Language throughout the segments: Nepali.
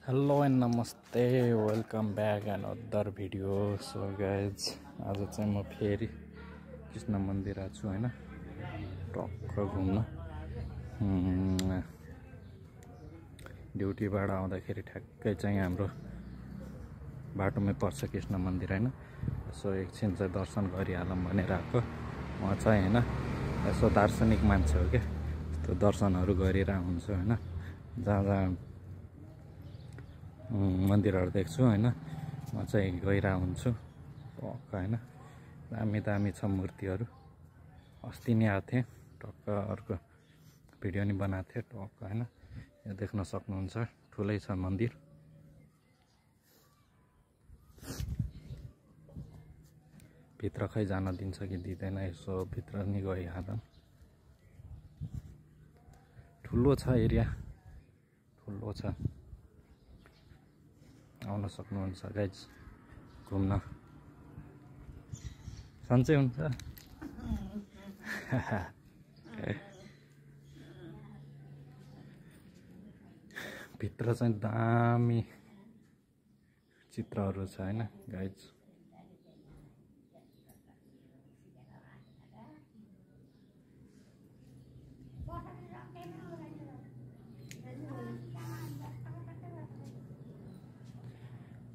हेलो एन्ड नमस्ते, welcome back and other video. So guys, आज चाहिँ म फेरि कृष्ण मन्दिर आएको छु होइन, टक्क घुम्न। ड्युटीबाट आउँदाखेरि ठ्याक्कै चाहिँ हाम्रो बाटोमै पर्छ कृष्ण मन्दिर होइन। सो एकछिन चाहिँ दर्शन गरिहालौँ भनेर आएको। म चाहिँ होइन यसो दार्शनिक मान्छे हो क्या, त्यो दर्शनहरू गरिरहेको हुन्छु होइन। जहाँ जहाँ मन्दिरहरू देख्छु होइन, म चाहिँ गइरहेको हुन्छु टक्क होइन। दामी दामी छ मूर्तिहरू। अस्ति नै आएको थिएँ, टक्क अर्को भिडियो नि बनाएको थिएँ टक्क होइन। यो देख्न सक्नुहुन्छ, ठुलै छ मन्दिर। भित्र खै जान दिन्छ कि दिँदैन, यसो भित्र नि गइहालौँ। ठुलो छ एरिया, ठुलो छ। आउन सक्नुहुन्छ गाइज घुम्न, सन्चै हुन्छ। भित्र चाहिँ दामी चित्रहरू छ होइन गाइज।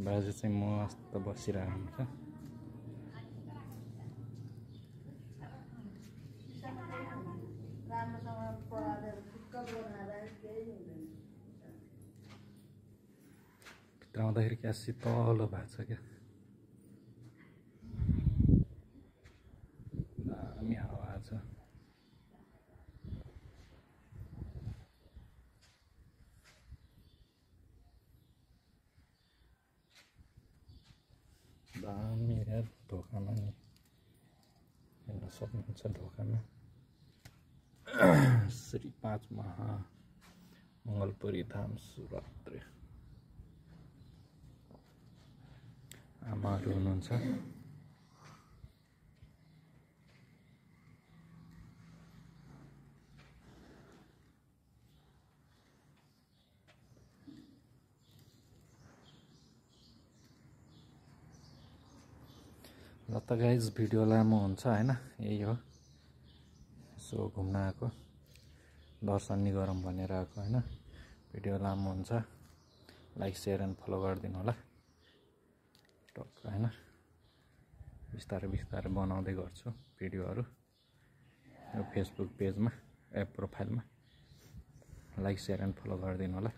बाजे चाहिँ मस्त बसिरहेको हुन्छ। भित्र आउँदाखेरि क्या शीतलो भएको छ क्या, दामी हावा छ। दामी यार, ढोकामा नि हेर्न सक्नुहुन्छ। ढोकामा श्री 5 मङ्गलपुरी धाम सुरत आमाहरू हुनुहुन्छ। र त गाइज भिडियो लामो हुन्छ होइन, यही हो। सो घुम्न आएको, दर्शन नि गरौँ भनेर आएको होइन। भिडियो लामो हुन्छ, लाइक सेयर एन्ड फलो गरिदिनु होला टक्क होइन। बिस्तारै बिस्तारै बनाउँदै गर्छु भिडियोहरू यो फेसबुक पेजमा, एप प्रोफाइलमा। लाइक सेयर एन्ड फलो गरिदिनु होला।